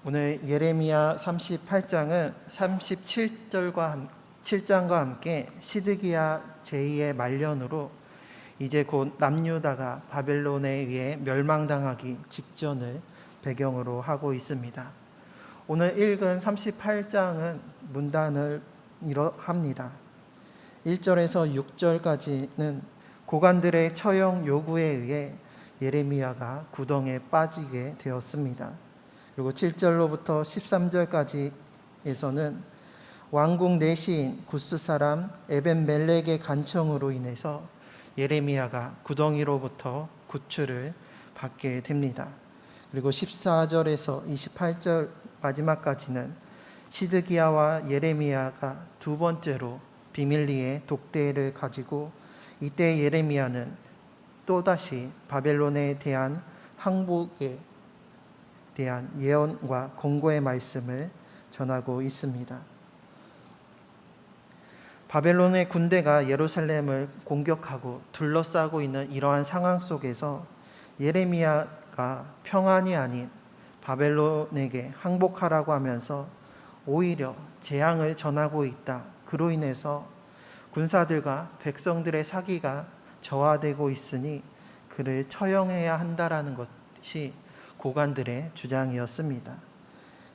오늘 예레미야 38장은 7장과 함께 시드기야 제2의 말년으로 이제 곧 남유다가 바벨론에 의해 멸망당하기 직전을 배경으로 하고 있습니다. 오늘 읽은 38장은 문단을 이러합니다. 1절에서 6절까지는 고관들의 처형 요구에 의해 예레미야가 구덩이에 빠지게 되었습니다. 그리고 7절로부터 13절까지에서는 왕국 내시인 구스 사람 에벤멜렉의 간청으로 인해서 예레미야가 구덩이로부터 구출을 받게 됩니다. 그리고 14절에서 28절 마지막까지는 시드기야와 예레미야가 두 번째로 비밀리에 독대를 가지고 이때 예레미야는 또다시 바벨론에 대한 항복에 대한 예언과 권고의 말씀을 전하고 있습니다. 바벨론의 군대가 예루살렘을 공격하고 둘러싸고 있는 이러한 상황 속에서 예레미야가 평안이 아닌 바벨론에게 항복하라고 하면서 오히려 재앙을 전하고 있다. 그로 인해서 군사들과 백성들의 사기가 저하되고 있으니 그를 처형해야 한다라는 것이 고관들의 주장이었습니다.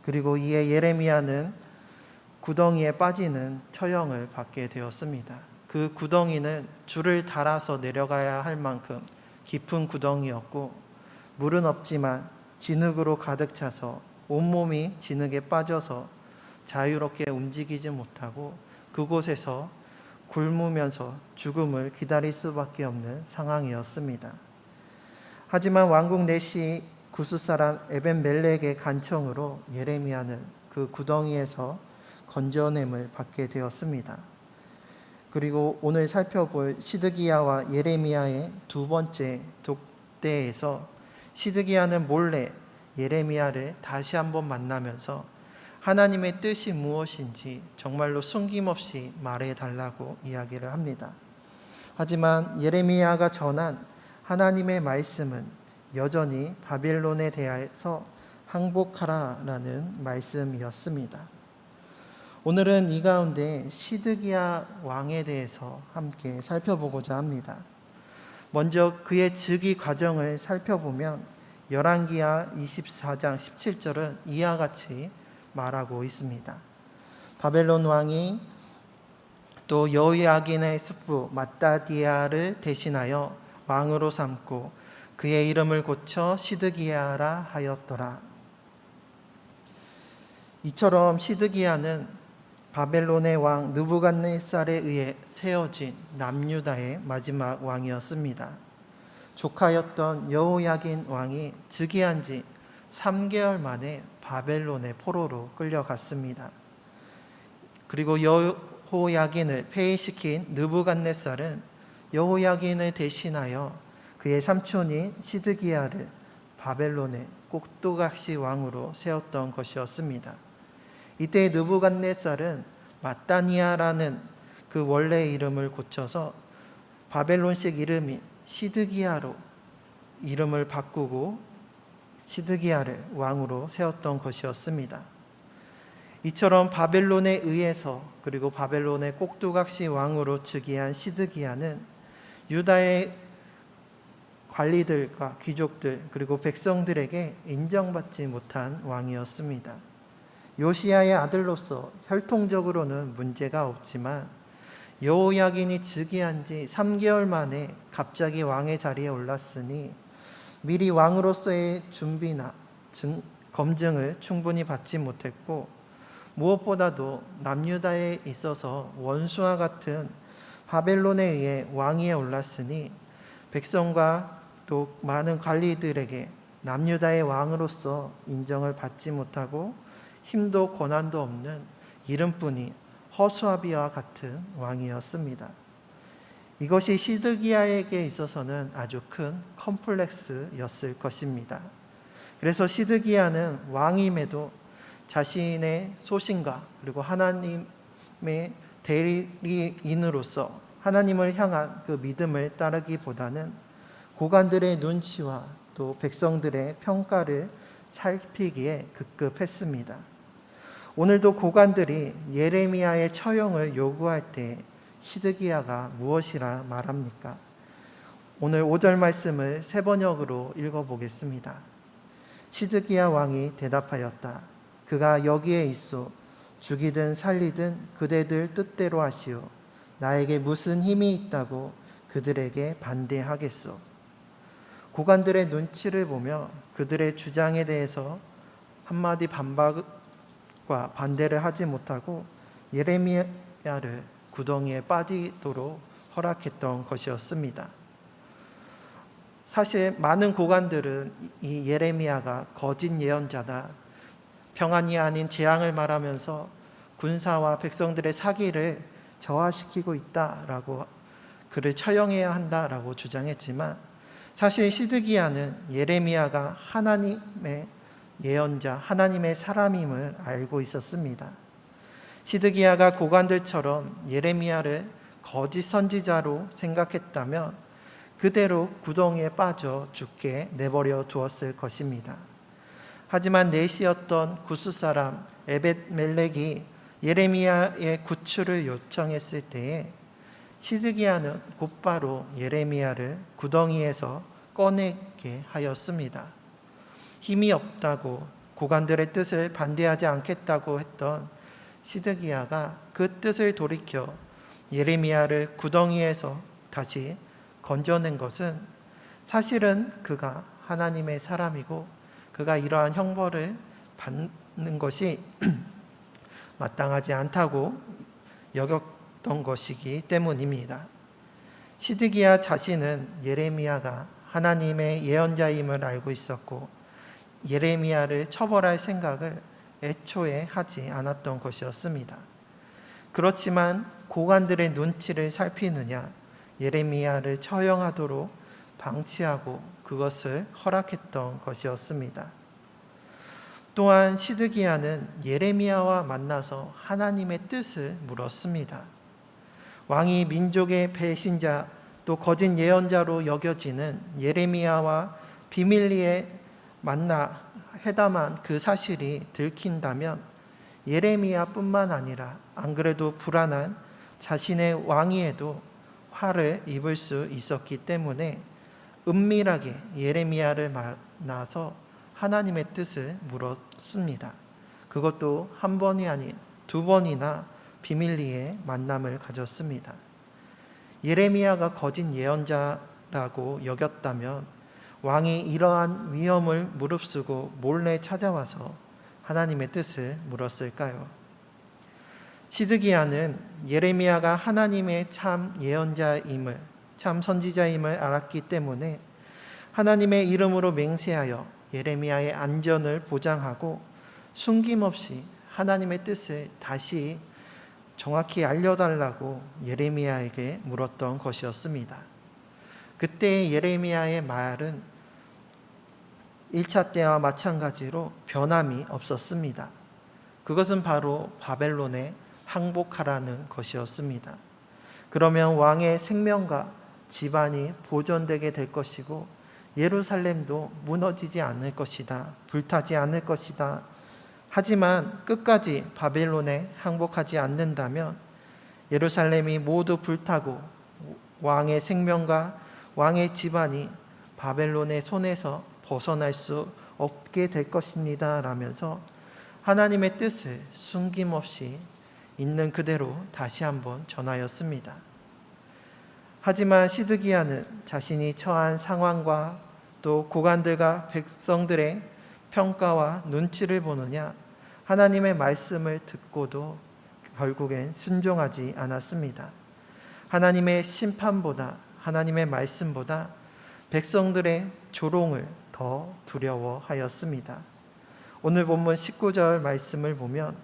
그리고 이에 예레미야는 구덩이에 빠지는 처형을 받게 되었습니다. 그 구덩이는 줄을 달아서 내려가야 할 만큼 깊은 구덩이였고 물은 없지만 진흙으로 가득 차서 온몸이 진흙에 빠져서 자유롭게 움직이지 못하고 그곳에서 굶으면서 죽음을 기다릴 수밖에 없는 상황이었습니다. 하지만 왕국 내시 구스 사람 에벤멜렉의 간청으로 예레미야는 그 구덩이에서 건져냄을 받게 되었습니다. 그리고 오늘 살펴볼 시드기야와 예레미야의 두 번째 독대에서 시드기야는 몰래 예레미야를 다시 한번 만나면서 하나님의 뜻이 무엇인지 정말로 숨김없이 말해달라고 이야기를 합니다. 하지만 예레미야가 전한 하나님의 말씀은 여전히 바벨론에 대해서 항복하라라는 말씀이었습니다. 오늘은 이 가운데 시드기야 왕에 대해서 함께 살펴보고자 합니다. 먼저 그의 즉위 과정을 살펴보면 열왕기하 24장 17절은 이와 같이 말하고 있습니다. 바벨론 왕이 또 여호야긴의 숙부 마따디아를 대신하여 왕으로 삼고 그의 이름을 고쳐 시드기야라 하였더라. 이처럼 시드기야는 바벨론의 왕 느부갓네살에 의해 세워진 남유다의 마지막 왕이었습니다. 조카였던 여호야긴 왕이 즉위한 지 3개월 만에 바벨론의 포로로 끌려갔습니다. 그리고 여호야긴을 폐위시킨 느부갓네살은 여호야긴을 대신하여 그의 삼촌인 시드기야를 바벨론의 꼭두각시 왕으로 세웠던 것이었습니다. 이때 느부갓네살은 마따니아라는 그 원래의 이름을 고쳐서 바벨론식 이름인 시드기야로 이름을 바꾸고 시드기야를 왕으로 세웠던 것이었습니다. 이처럼 바벨론에 의해서 그리고 바벨론의 꼭두각시 왕으로 즉위한 시드기야는 유다의 관리들과 귀족들 그리고 백성들에게 인정받지 못한 왕이었습니다. 요시야의 아들로서 혈통적으로는 문제가 없지만 여호야긴이 즉위한 지 3개월 만에 갑자기 왕의 자리에 올랐으니 미리 왕으로서의 준비나 검증을 충분히 받지 못했고 무엇보다도 남유다에 있어서 원수와 같은 바벨론에 의해 왕위에 올랐으니 백성과 또 많은 관리들에게 남유다의 왕으로서 인정을 받지 못하고 힘도 권한도 없는 이름뿐인 허수아비와 같은 왕이었습니다. 이것이 시드기야에게 있어서는 아주 큰 컴플렉스였을 것입니다. 그래서 시드기야는 왕임에도 자신의 소신과 그리고 하나님의 대리인으로서 하나님을 향한 그 믿음을 따르기보다는 고관들의 눈치와 또 백성들의 평가를 살피기에 급급했습니다. 오늘도 고관들이 예레미야의 처형을 요구할 때 시드기야가 무엇이라 말합니까? 오늘 5절 말씀을 세 번역으로 읽어보겠습니다. 시드기야 왕이 대답하였다. 그가 여기에 있소. 죽이든 살리든 그대들 뜻대로 하시오. 나에게 무슨 힘이 있다고 그들에게 반대하겠소. 고관들의 눈치를 보며 그들의 주장에 대해서 한마디 반박과 반대를 하지 못하고 예레미야를 구덩이에 빠지도록 허락했던 것이었습니다. 사실 많은 고관들은 이 예레미야가 거짓 예언자다, 평안이 아닌 재앙을 말하면서 군사와 백성들의 사기를 저하시키고 있다라고 그를 처형해야 한다라고 주장했지만, 사실 시드기야는 예레미야가 하나님의 예언자, 하나님의 사람임을 알고 있었습니다. 시드기야가 고관들처럼 예레미야를 거짓 선지자로 생각했다면 그대로 구덩이에 빠져 죽게 내버려 두었을 것입니다. 하지만 내시였던 구스 사람 에벳멜렉이 예레미야의 구출을 요청했을 때에 시드기야는 곧바로 예레미야를 구덩이에서 꺼내게 하였습니다. 힘이 없다고 고관들의 뜻을 반대하지 않겠다고 했던 시드기야가 그 뜻을 돌이켜 예레미야를 구덩이에서 다시 건져낸 것은 사실은 그가 하나님의 사람이고 그가 이러한 형벌을 받는 것이 마땅하지 않다고 여겼던 것이기 때문입니다. 시드기야 자신은 예레미야가 하나님의 예언자임을 알고 있었고 예레미야를 처벌할 생각을 애초에 하지 않았던 것이었습니다. 그렇지만 고관들의 눈치를 살피느냐, 예레미야를 처형하도록 방치하고 그것을 허락했던 것이었습니다. 또한 시드기야는 예레미야와 만나서 하나님의 뜻을 물었습니다. 왕이 민족의 배신자 또 거짓 예언자로 여겨지는 예레미야와 비밀리에 만나 회담한 그 사실이 들킨다면 예레미야뿐만 아니라 안 그래도 불안한 자신의 왕위에도 화를 입을 수 있었기 때문에 은밀하게 예레미야를 만나서 하나님의 뜻을 물었습니다. 그것도 한 번이 아닌 두 번이나 비밀리에 만남을 가졌습니다. 예레미야가 거짓 예언자라고 여겼다면 왕이 이러한 위험을 무릅쓰고 몰래 찾아와서 하나님의 뜻을 물었을까요? 시드기야는 예레미야가 하나님의 참 예언자임을, 참 선지자임을 알았기 때문에 하나님의 이름으로 맹세하여 예레미야의 안전을 보장하고 숨김없이 하나님의 뜻을 다시 정확히 알려달라고 예레미야에게 물었던 것이었습니다. 그때 예레미야의 말은 1차 때와 마찬가지로 변함이 없었습니다. 그것은 바로 바벨론에 항복하라는 것이었습니다. 그러면 왕의 생명과 집안이 보존되게 될 것이고 예루살렘도 무너지지 않을 것이다. 불타지 않을 것이다. 하지만 끝까지 바벨론에 항복하지 않는다면 예루살렘이 모두 불타고 왕의 생명과 왕의 집안이 바벨론의 손에서 벗어날 수 없게 될 것입니다. 라면서 하나님의 뜻을 숨김없이 있는 그대로 다시 한번 전하였습니다. 하지만 시드기야는 자신이 처한 상황과 또 고관들과 백성들의 평가와 눈치를 보느냐 하나님의 말씀을 듣고도 결국엔 순종하지 않았습니다. 하나님의 심판보다, 하나님의 말씀보다 백성들의 조롱을 더 두려워하였습니다. 오늘 본문 19절 말씀을 보면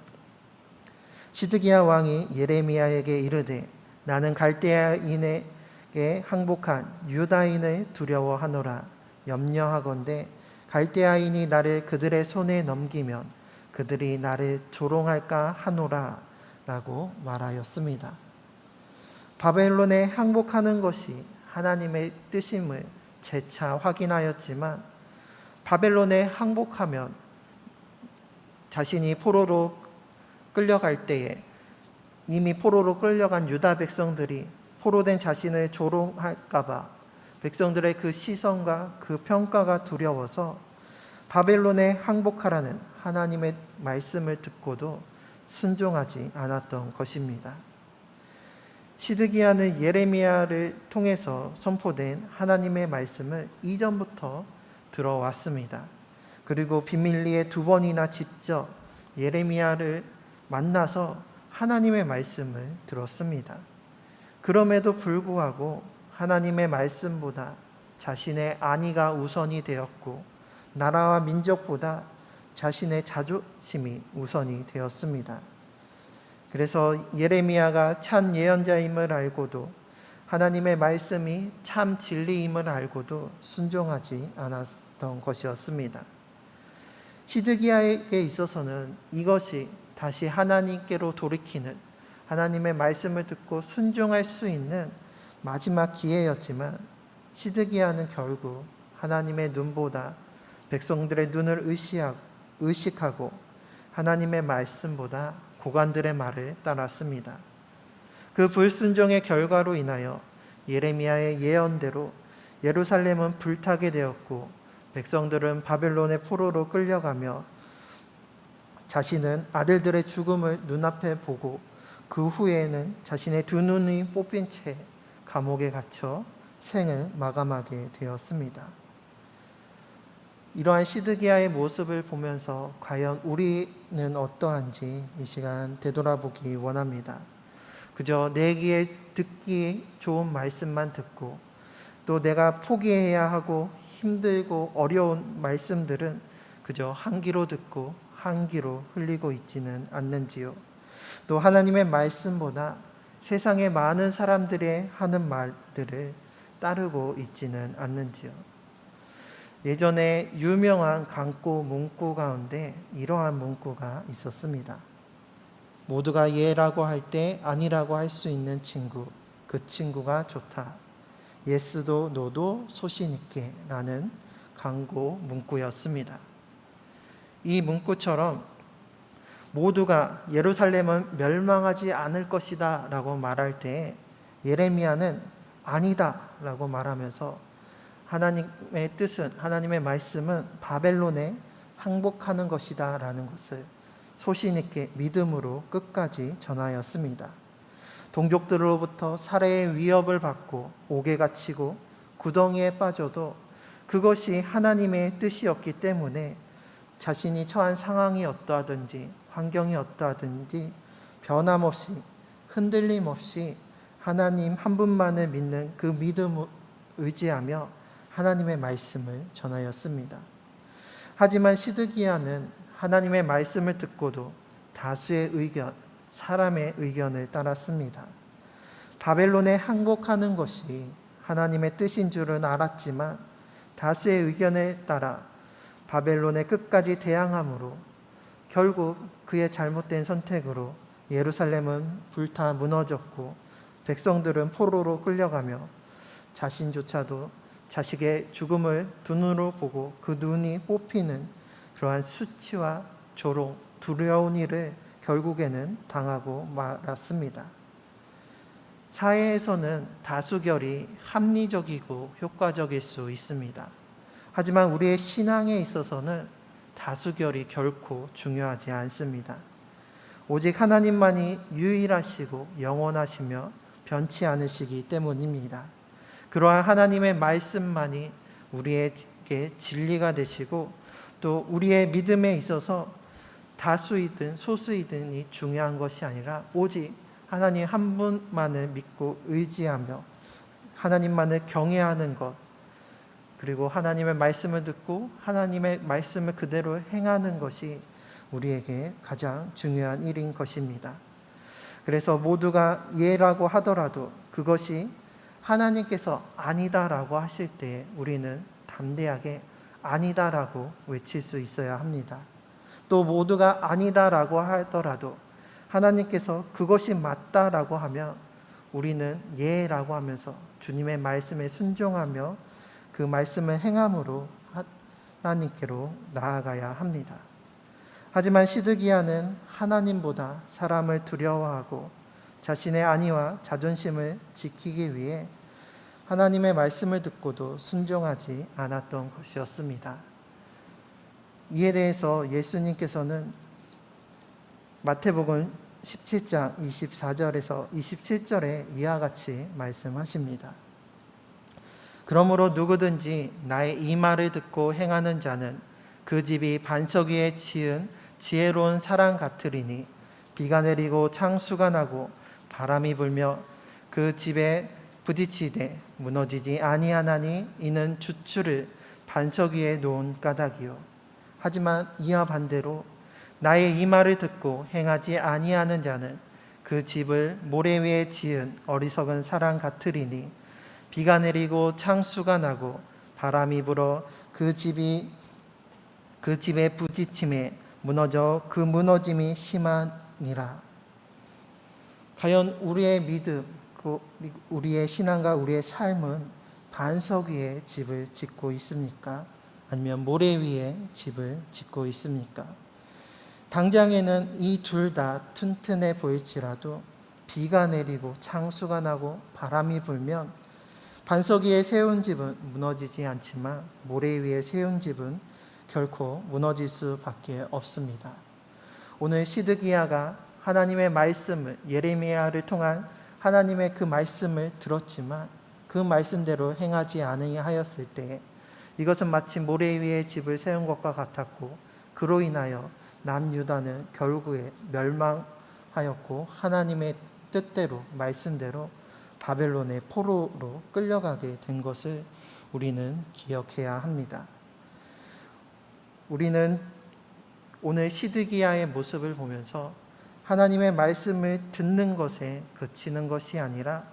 시드기야 왕이 예레미야에게 이르되 나는 갈대아인에게 항복한 유다인을 두려워하노라. 염려하건대 갈대아인이 나를 그들의 손에 넘기면 그들이 나를 조롱할까 하노라 라고 말하였습니다. 바벨론에 항복하는 것이 하나님의 뜻임을 재차 확인하였지만 바벨론에 항복하면 자신이 포로로 끌려갈 때에 이미 포로로 끌려간 유다 백성들이 포로된 자신을 조롱할까 봐 백성들의 그 시선과 그 평가가 두려워서 바벨론에 항복하라는 하나님의 말씀을 듣고도 순종하지 않았던 것입니다. 시드기야는 예레미야를 통해서 선포된 하나님의 말씀을 이전부터 들어왔습니다. 그리고 비밀리에 2번이나 직접 예레미야를 만나서 하나님의 말씀을 들었습니다. 그럼에도 불구하고 하나님의 말씀보다 자신의 안위가 우선이 되었고 나라와 민족보다 자신의 자존심이 우선이 되었습니다. 그래서 예레미야가 참 예언자임을 알고도 하나님의 말씀이 참 진리임을 알고도 순종하지 않았던 것이었습니다. 시드기야에게 있어서는 이것이 다시 하나님께로 돌이키는 하나님의 말씀을 듣고 순종할 수 있는 마지막 기회였지만 시드기야는 결국 하나님의 눈보다 백성들의 눈을 의식하고 하나님의 말씀보다 고관들의 말을 따랐습니다. 그 불순종의 결과로 인하여 예레미야의 예언대로 예루살렘은 불타게 되었고 백성들은 바벨론의 포로로 끌려가며 자신은 아들들의 죽음을 눈앞에 보고 그 후에는 자신의 2눈이 뽑힌 채 감옥에 갇혀 생을 마감하게 되었습니다. 이러한 시드기야의 모습을 보면서 과연 우리는 어떠한지 이 시간 되돌아보기 원합니다. 그저 내 귀에 듣기 좋은 말씀만 듣고 또 내가 포기해야 하고 힘들고 어려운 말씀들은 그저 한 귀로 듣고 한 귀로 흘리고 있지는 않는지요. 또 하나님의 말씀보다 세상의 많은 사람들의 하는 말들을 따르고 있지는 않는지요. 예전에 유명한 강구 문구 가운데 이러한 문구가 있었습니다. 모두가 예라고 할 때 아니라고 할 수 있는 친구, 그 친구가 좋다. 예스도 노도 소신 있게 라는 강구 문구였습니다. 이 문구처럼 모두가 예루살렘은 멸망하지 않을 것이다 라고 말할 때 예레미야는 아니다 라고 말하면서 하나님의 뜻은, 하나님의 말씀은 바벨론에 항복하는 것이다 라는 것을 소신 있게 믿음으로 끝까지 전하였습니다. 동족들로부터 살해의 위협을 받고 옥에 갇히고 구덩이에 빠져도 그것이 하나님의 뜻이었기 때문에 자신이 처한 상황이 어떠하든지 환경이 어떠하든지 변함없이 흔들림 없이 하나님 한 분만을 믿는 그 믿음을 의지하며 하나님의 말씀을 전하였습니다. 하지만 시드기야는 하나님의 말씀을 듣고도 다수의 의견, 사람의 의견을 따랐습니다. 바벨론에 항복하는 것이 하나님의 뜻인 줄은 알았지만 다수의 의견에 따라 바벨론에 끝까지 대항함으로 결국 그의 잘못된 선택으로 예루살렘은 불타 무너졌고 백성들은 포로로 끌려가며 자신조차도 자식의 죽음을 두 눈으로 보고 그 눈이 뽑히는 그러한 수치와 조롱, 두려운 일을 결국에는 당하고 말았습니다. 사회에서는 다수결이 합리적이고 효과적일 수 있습니다. 하지만 우리의 신앙에 있어서는 다수결이 결코 중요하지 않습니다. 오직 하나님만이 유일하시고 영원하시며 변치 않으시기 때문입니다. 그러한 하나님의 말씀만이 우리에게 진리가 되시고 또 우리의 믿음에 있어서 다수이든 소수이든이 중요한 것이 아니라 오직 하나님 한 분만을 믿고 의지하며 하나님만을 경외하는 것, 그리고 하나님의 말씀을 듣고 하나님의 말씀을 그대로 행하는 것이 우리에게 가장 중요한 일인 것입니다. 그래서 모두가 예라고 하더라도 그것이 하나님께서 아니다라고 하실 때 우리는 담대하게 아니다라고 외칠 수 있어야 합니다. 또 모두가 아니다라고 하더라도 하나님께서 그것이 맞다라고 하면 우리는 예라고 하면서 주님의 말씀에 순종하며 그 말씀을 행함으로 하나님께로 나아가야 합니다. 하지만 시드기야는 하나님보다 사람을 두려워하고 자신의 안위와 자존심을 지키기 위해 하나님의 말씀을 듣고도 순종하지 않았던 것이었습니다. 이에 대해서 예수님께서는 마태복음 17장 24절에서 27절에 이와 같이 말씀하십니다. 그러므로 누구든지 나의 이 말을 듣고 행하는 자는 그 집이 반석 위에 지은 지혜로운 사람 같으리니 비가 내리고 창수가 나고 바람이 불며 그 집에 부딪히되 무너지지 아니하나니 이는 주추를 반석 위에 놓은 까닭이요. 하지만 이와 반대로 나의 이 말을 듣고 행하지 아니하는 자는 그 집을 모래 위에 지은 어리석은 사람 같으리니 비가 내리고 창수가 나고 바람이 불어 그 집에 부딪힘에 무너져 그 무너짐이 심하니라. 과연 우리의 믿음, 우리의 신앙과 우리의 삶은 반석 위에 집을 짓고 있습니까? 아니면 모래 위에 집을 짓고 있습니까? 당장에는 이 둘 다 튼튼해 보일지라도 비가 내리고 창수가 나고 바람이 불면 반석 위에 세운 집은 무너지지 않지만 모래 위에 세운 집은 결코 무너질 수밖에 없습니다. 오늘 시드기야가 하나님의 말씀을, 예레미야를 통한 하나님의 그 말씀을 들었지만 그 말씀대로 행하지 아니하였을 때 이것은 마치 모래 위에 집을 세운 것과 같았고, 그로 인하여 남유다는 결국에 멸망하였고 하나님의 뜻대로, 말씀대로 바벨론의 포로로 끌려가게 된 것을 우리는 기억해야 합니다. 우리는 오늘 시드기야의 모습을 보면서 하나님의 말씀을 듣는 것에 그치는 것이 아니라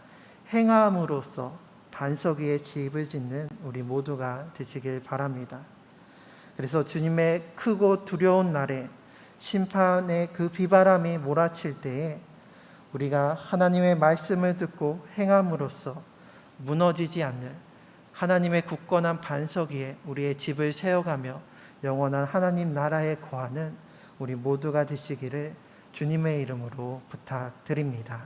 행함으로써 반석 위에 집을 짓는 우리 모두가 되시길 바랍니다. 그래서 주님의 크고 두려운 날에 심판의 그 비바람이 몰아칠 때에 우리가 하나님의 말씀을 듣고 행함으로써 무너지지 않는 하나님의 굳건한 반석 위에 우리의 집을 세워가며 영원한 하나님 나라에 거하는 우리 모두가 되시기를 주님의 이름으로 부탁드립니다.